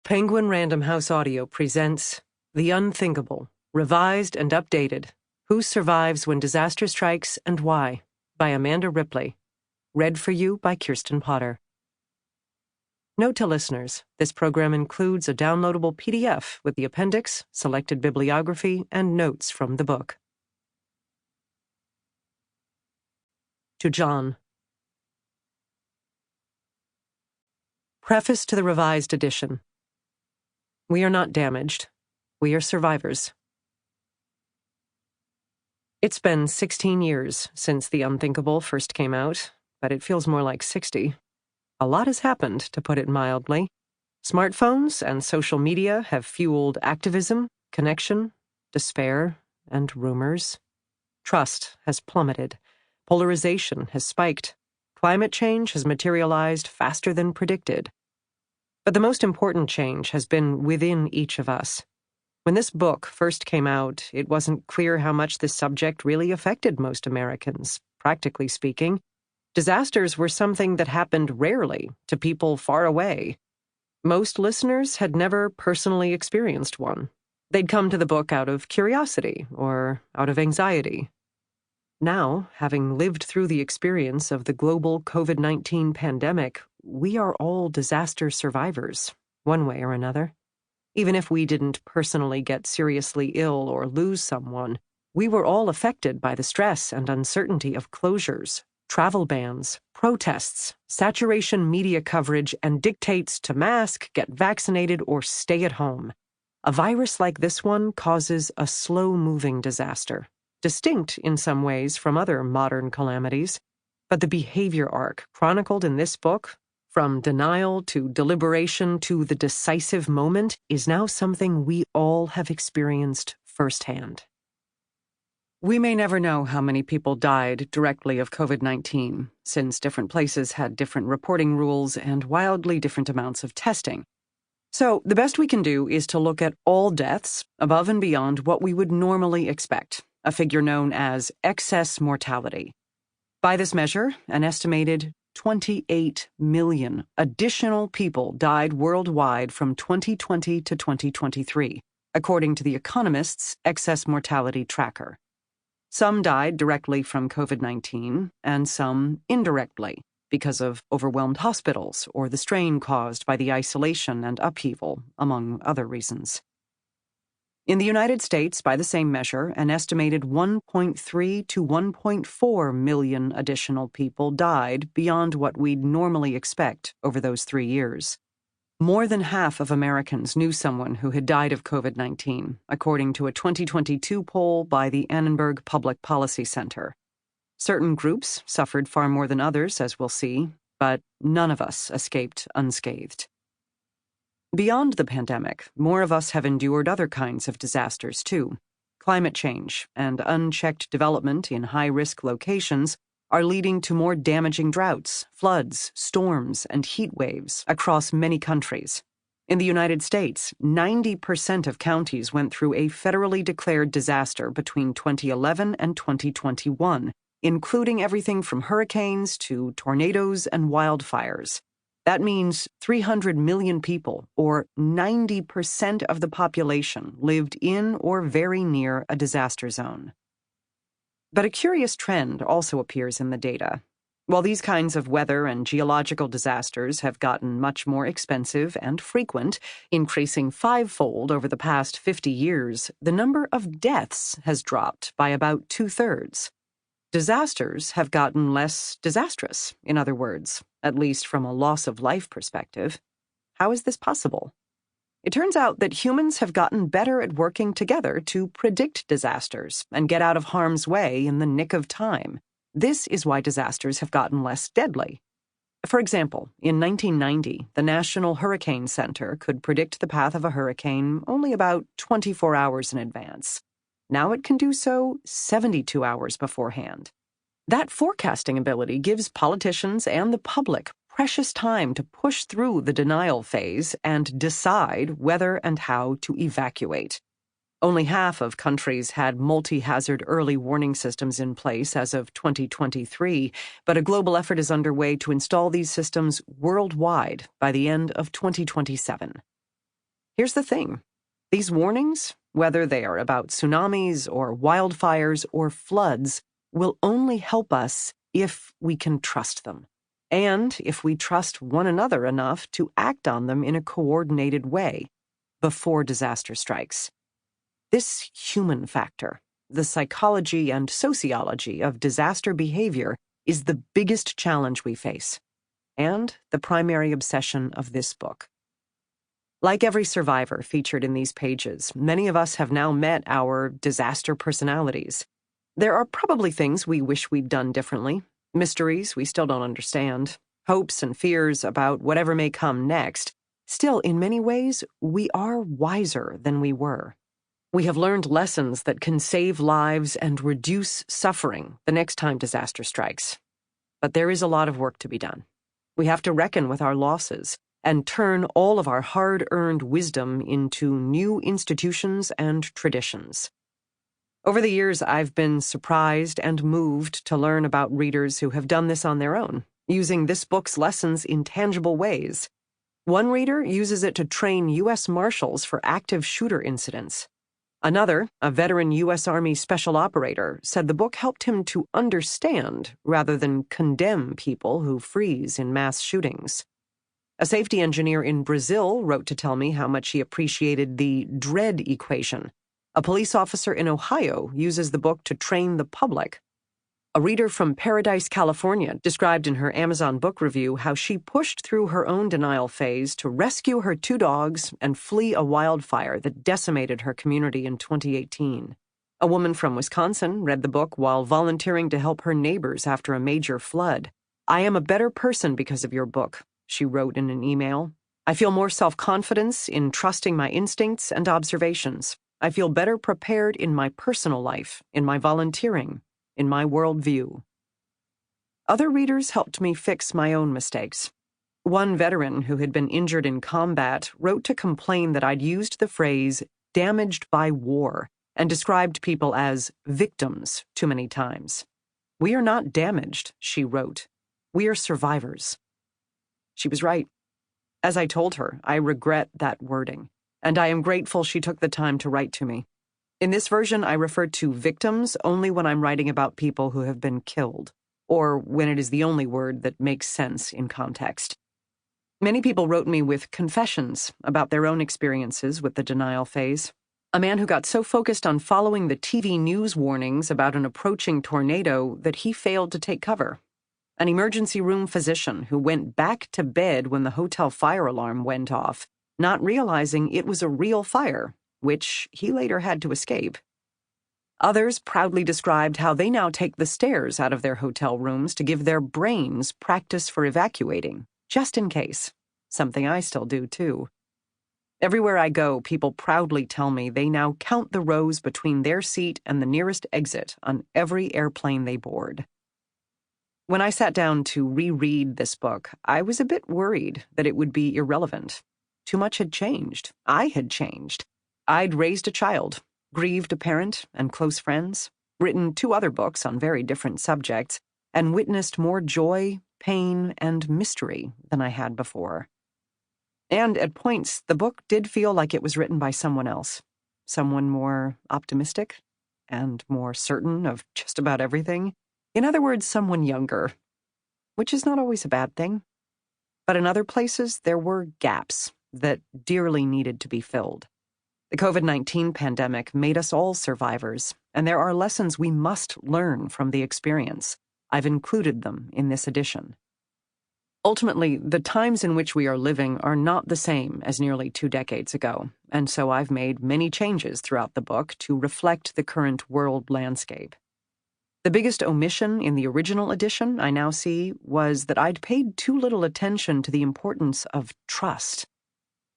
Penguin Random House Audio presents The Unthinkable, revised and updated, Who Survives When Disaster Strikes and Why, by Amanda Ripley. Read for you by Kirsten Potter. Note to listeners, this program includes a downloadable PDF with the appendix, selected bibliography, and notes from the book. To John. Preface to the revised edition. We are not damaged. We are survivors. It's been 16 years since The Unthinkable first came out, but it feels more like 60. A lot has happened, to put it mildly. Smartphones and social media have fueled activism, connection, despair, and rumors. Trust has plummeted. Polarization has spiked. Climate change has materialized faster than predicted. But the most important change has been within each of us. When this book first came out, it wasn't clear how much this subject really affected most Americans, practically speaking. Disasters were something that happened rarely to people far away. Most listeners had never personally experienced one. They'd come to the book out of curiosity or out of anxiety. Now, having lived through the experience of the global COVID-19 pandemic, we are all disaster survivors, one way or another. Even if we didn't personally get seriously ill or lose someone, we were all affected by the stress and uncertainty of closures, travel bans, protests, saturation media coverage, and dictates to mask, get vaccinated, or stay at home. A virus like this one causes a slow-moving disaster, distinct in some ways from other modern calamities. But the behavior arc chronicled in this book, from denial to deliberation to the decisive moment, is now something we all have experienced firsthand. We may never know how many people died directly of COVID-19, since different places had different reporting rules and wildly different amounts of testing. So the best we can do is to look at all deaths above and beyond what we would normally expect, a figure known as excess mortality. By this measure, an estimated 28 million additional people died worldwide from 2020 to 2023, according to The Economist's excess mortality tracker. Some died directly from COVID-19, and some indirectly, because of overwhelmed hospitals or the strain caused by the isolation and upheaval, among other reasons. In the United States, by the same measure, an estimated 1.3 to 1.4 million additional people died beyond what we'd normally expect over those 3 years. More than half of Americans knew someone who had died of COVID-19, according to a 2022 poll by the Annenberg Public Policy Center. Certain groups suffered far more than others, as we'll see, but none of us escaped unscathed. Beyond the pandemic, more of us have endured other kinds of disasters, too. Climate change and unchecked development in high-risk locations are leading to more damaging droughts, floods, storms, and heat waves across many countries. In the United States, 90% of counties went through a federally declared disaster between 2011 and 2021, including everything from hurricanes to tornadoes and wildfires. That means 300 million people, or 90% of the population, lived in or very near a disaster zone. But a curious trend also appears in the data. While these kinds of weather and geological disasters have gotten much more expensive and frequent, increasing fivefold over the past 50 years, the number of deaths has dropped by about 2/3. Disasters have gotten less disastrous, in other words, at least from a loss-of-life perspective. How is this possible? It turns out that humans have gotten better at working together to predict disasters and get out of harm's way in the nick of time. This is why disasters have gotten less deadly. For example, in 1990, the National Hurricane Center could predict the path of a hurricane only about 24 hours in advance. Now it can do so 72 hours beforehand. That forecasting ability gives politicians and the public precious time to push through the denial phase and decide whether and how to evacuate. Only half of countries had multi-hazard early warning systems in place as of 2023, but a global effort is underway to install these systems worldwide by the end of 2027. Here's the thing. These warnings, whether they are about tsunamis or wildfires or floods, will only help us if we can trust them, and if we trust one another enough to act on them in a coordinated way before disaster strikes. This human factor, the psychology and sociology of disaster behavior, is the biggest challenge we face, and the primary obsession of this book. Like every survivor featured in these pages, many of us have now met our disaster personalities. There are probably things we wish we'd done differently, mysteries we still don't understand, hopes and fears about whatever may come next. Still, in many ways, we are wiser than we were. We have learned lessons that can save lives and reduce suffering the next time disaster strikes. But there is a lot of work to be done. We have to reckon with our losses and turn all of our hard-earned wisdom into new institutions and traditions. Over the years, I've been surprised and moved to learn about readers who have done this on their own, using this book's lessons in tangible ways. One reader uses it to train U.S. Marshals for active shooter incidents. Another, a veteran U.S. Army special operator, said the book helped him to understand rather than condemn people who freeze in mass shootings. A safety engineer in Brazil wrote to tell me how much he appreciated the dread equation. A police officer in Ohio uses the book to train the public. A reader from Paradise, California, described in her Amazon book review how she pushed through her own denial phase to rescue her 2 dogs and flee a wildfire that decimated her community in 2018. A woman from Wisconsin read the book while volunteering to help her neighbors after a major flood. "I am a better person because of your book," she wrote in an email. "I feel more self-confidence in trusting my instincts and observations. I feel better prepared in my personal life, in my volunteering, in my worldview." Other readers helped me fix my own mistakes. One veteran who had been injured in combat wrote to complain that I'd used the phrase damaged by war and described people as victims too many times. "We are not damaged," she wrote. "We are survivors." She was right. As I told her, I regret that wording, and I am grateful she took the time to write to me. In this version, I refer to victims only when I'm writing about people who have been killed, or when it is the only word that makes sense in context. Many people wrote me with confessions about their own experiences with the denial phase. A man who got so focused on following the TV news warnings about an approaching tornado that he failed to take cover. An emergency room physician who went back to bed when the hotel fire alarm went off, not realizing it was a real fire, which he later had to escape. Others proudly described how they now take the stairs out of their hotel rooms to give their brains practice for evacuating, just in case, something I still do too. Everywhere I go, people proudly tell me they now count the rows between their seat and the nearest exit on every airplane they board. When I sat down to reread this book, I was a bit worried that it would be irrelevant. Too much had changed. I had changed. I'd raised a child, grieved a parent and close friends, written 2 other books on very different subjects, and witnessed more joy, pain, and mystery than I had before. And at points, the book did feel like it was written by someone else, someone more optimistic and more certain of just about everything. In other words, someone younger, which is not always a bad thing. But in other places, there were gaps that dearly needed to be filled. The COVID-19 pandemic made us all survivors, and there are lessons we must learn from the experience. I've included them in this edition. Ultimately, the times in which we are living are not the same as nearly 2 decades ago, and so I've made many changes throughout the book to reflect the current world landscape. The biggest omission in the original edition, I now see, was that I'd paid too little attention to the importance of trust.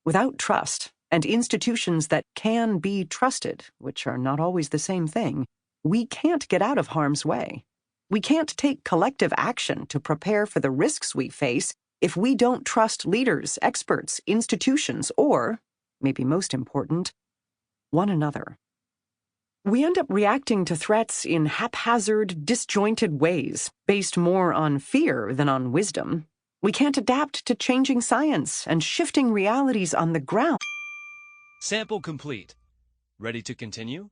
Without trust, and institutions that can be trusted, which are not always the same thing, we can't get out of harm's way. We can't take collective action to prepare for the risks we face if we don't trust leaders, experts, institutions, or, maybe most important, one another. We end up reacting to threats in haphazard, disjointed ways, based more on fear than on wisdom. We can't adapt to changing science and shifting realities on the ground. Sample complete. Ready to continue?